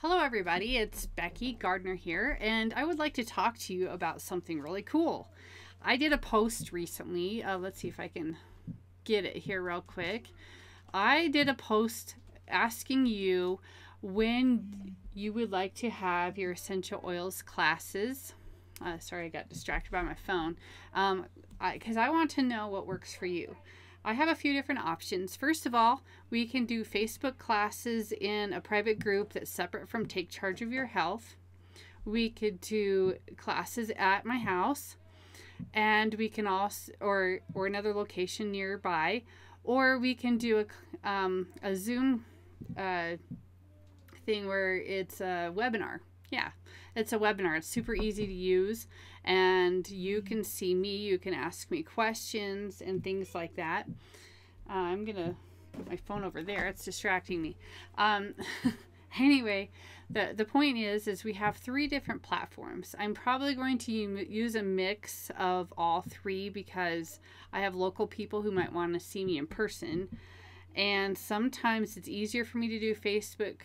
Hello everybody, it's Becky Gardner here, and I would like to talk to you about something really cool. I did a post recently. Let's see if I can get it here real quick. I did a post asking you when you would like to have your essential oils classes. Sorry, I got distracted by my phone. Because I want to know what works for you. I have a few different options. First of all, we can do Facebook classes in a private group that's separate from Take Charge of Your Health. We could do classes at my house, and we can also, or another location nearby, or we can do a Zoom thing where it's a webinar. Yeah, it's a webinar. It's super easy to use, and you can see me, you can ask me questions and things like that. I'm gonna put my phone over there, it's distracting me. Anyway, the point is we have 3 different platforms. I'm probably going to use a mix of all 3 because I have local people who might want to see me in person, and sometimes it's easier for me to do Facebook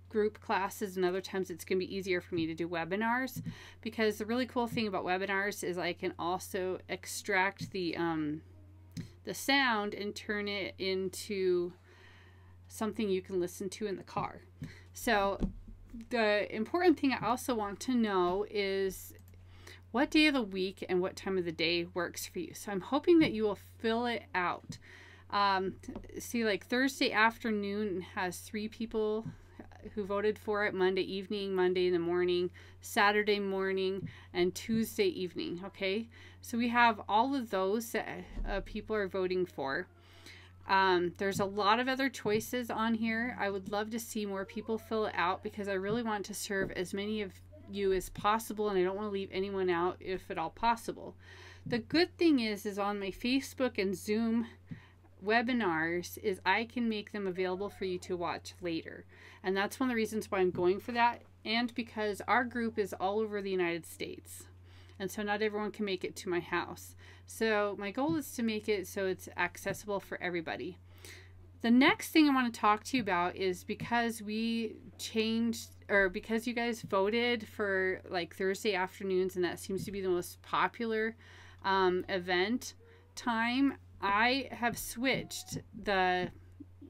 group classes, and other times it's going to be easier for me to do webinars, because the really cool thing about webinars is I can also extract the sound and turn it into something you can listen to in the car. So the important thing I also want to know is what day of the week and what time of the day works for you. So I'm hoping that you will fill it out. See, like Thursday afternoon has 3 people who voted for it: Monday evening, Monday in the morning, Saturday morning, and Tuesday evening. Okay, so we have all of those that people are voting for. There's a lot of other choices on here. I would love to see more people fill it out because I really want to serve as many of you as possible, and I don't want to leave anyone out if at all possible. The good thing is on my Facebook and Zoom webinars is I can make them available for you to watch later, and that's one of the reasons why I'm going for that, and because our group is all over the United States, and so not everyone can make it to my house. So my goal is to make it so it's accessible for everybody. The next thing I want to talk to you about is because we changed, or because you guys voted for like Thursday afternoons, and that seems to be the most popular event time, I have switched the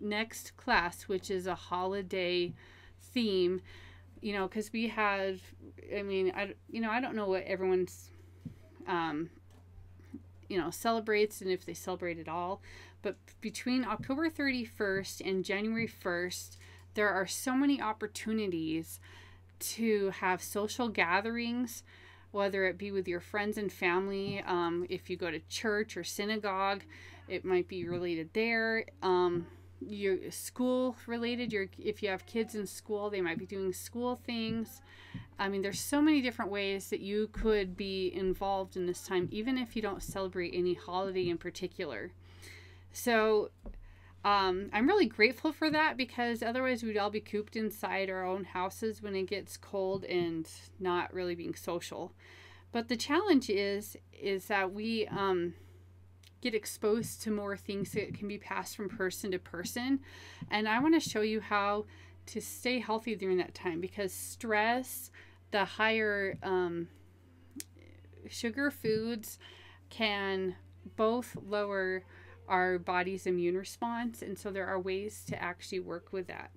next class, which is a holiday theme, you know, because we have, I mean, I don't know what everyone's, celebrates and if they celebrate at all, but between October 31st and January 1st, there are so many opportunities to have social gatherings, whether it be with your friends and family. If you go to church or synagogue, it might be related there. Your school related, if you have kids in school, they might be doing school things. I mean, there's so many different ways that you could be involved in this time, even if you don't celebrate any holiday in particular. So I'm really grateful for that, because otherwise we'd all be cooped inside our own houses when it gets cold and not really being social. But the challenge is that we get exposed to more things that can be passed from person to person, and I want to show you how to stay healthy during that time, because stress, the higher sugar foods, can both lower our body's immune response, and so there are ways to actually work with that.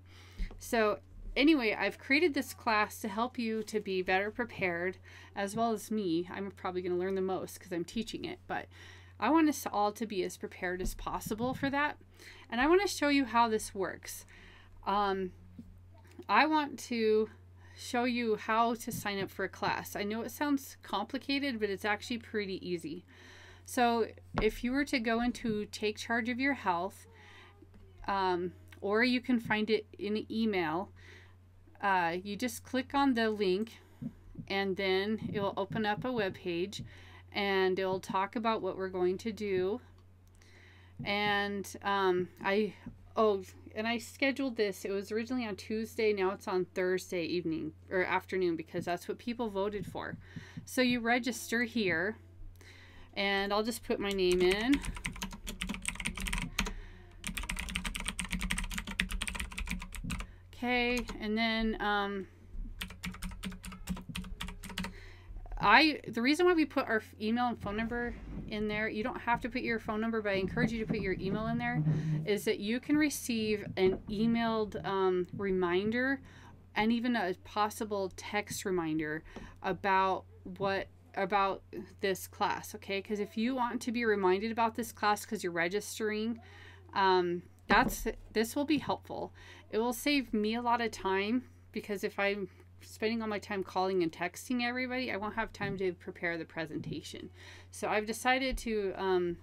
So anyway, I've created this class to help you to be better prepared, as well as me. I'm probably going to learn the most because I'm teaching it, but I want us all to be as prepared as possible for that, and I want to show you how this works. I want to show you how to sign up for a class. I know it sounds complicated, but it's actually pretty easy. So if you were to go into Take Charge of Your Health, or you can find it in an email, you just click on the link, and then it will open up a web page, and it'll talk about what we're going to do. And I scheduled this. It was originally on Tuesday. Now it's on Thursday evening or afternoon, because that's what people voted for. So you register here, and I'll just put my name in. Okay, and then the reason why we put our email and phone number in there, you don't have to put your phone number, but I encourage you to put your email in there, is that you can receive an emailed reminder and even a possible text reminder about this class, okay? Because if you want to be reminded about this class because you're registering, this will be helpful. It will save me a lot of time, because if I'm spending all my time calling and texting everybody, I won't have time to prepare the presentation. So I've decided to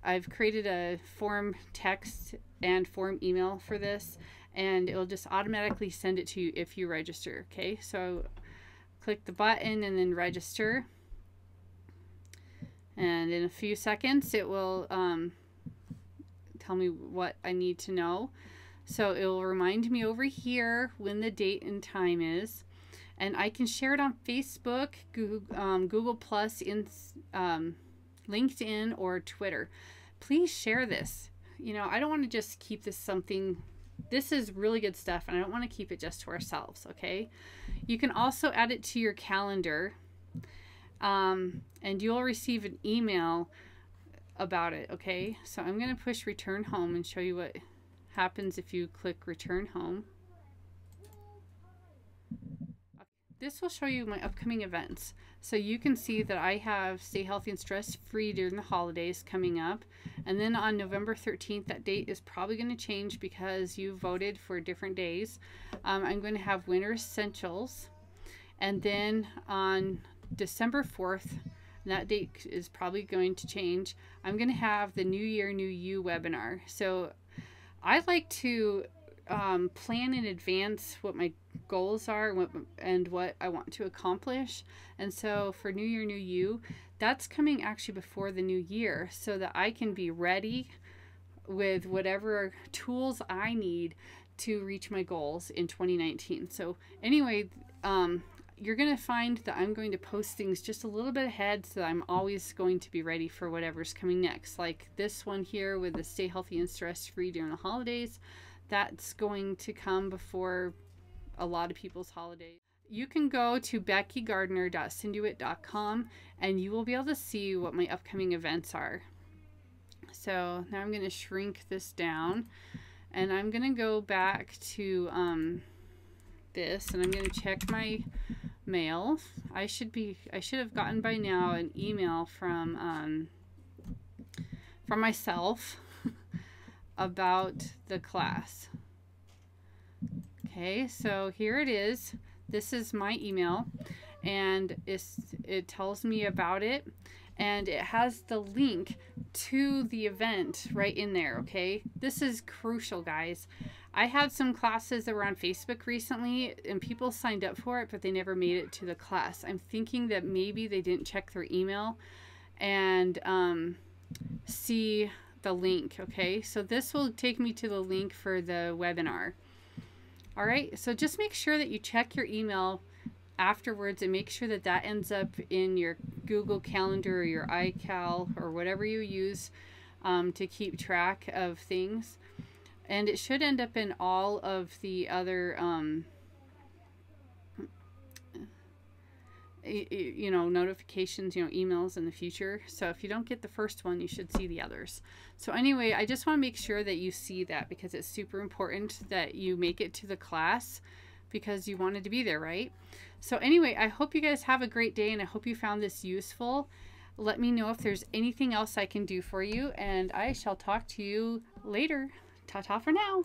I've created a form text and form email for this, and it'll just automatically send it to you if you register. Okay, so click the button and then register, and in a few seconds it will tell me what I need to know. So it will remind me over here when the date and time is, and I can share it on Facebook, Google Plus, LinkedIn, or Twitter. Please share this. You know, I don't want to just keep this something. This is really good stuff, and I don't want to keep it just to ourselves, okay? You can also add it to your calendar, and you'll receive an email about it, okay? So I'm going to push return home and show you what happens if you click return home. This will show you my upcoming events. So you can see that I have Stay Healthy and Stress Free during the holidays coming up. And then on November 13th, that date is probably going to change because you voted for different days. I'm going to have Winter Essentials. And then on December 4th, that date is probably going to change, I'm going to have the New Year, New You webinar. So I like to plan in advance what my goals are and what I want to accomplish. And so for New Year, New You, that's coming actually before the new year, so that I can be ready with whatever tools I need to reach my goals in 2019. So anyway, you're going to find that I'm going to post things just a little bit ahead, so that I'm always going to be ready for whatever's coming next. Like this one here with the Stay Healthy and Stress Free during the holidays. That's going to come before a lot of people's holidays. You can go to beckygardner.synduit.com and you will be able to see what my upcoming events are. So now I'm going to shrink this down, and I'm going to go back to this, and I'm going to check my mail. I should have gotten by now an email from myself about the class. Okay, so here it is. This is my email, and it tells me about it, and it has the link to the event right in there. Okay, this is crucial, guys. I had some classes that were on Facebook recently, and people signed up for it, but they never made it to the class. I'm thinking that maybe they didn't check their email and see the link. Okay, so this will take me to the link for the webinar. All right, so just make sure that you check your email afterwards and make sure that that ends up in your Google Calendar or your iCal or whatever you use to keep track of things. And it should end up in all of the other notifications, emails in the future. So if you don't get the first one, you should see the others. So anyway, I just want to make sure that you see that, because it's super important that you make it to the class, because you wanted to be there, right? So anyway, I hope you guys have a great day, and I hope you found this useful. Let me know if there's anything else I can do for you, and I shall talk to you later. Ta-ta for now.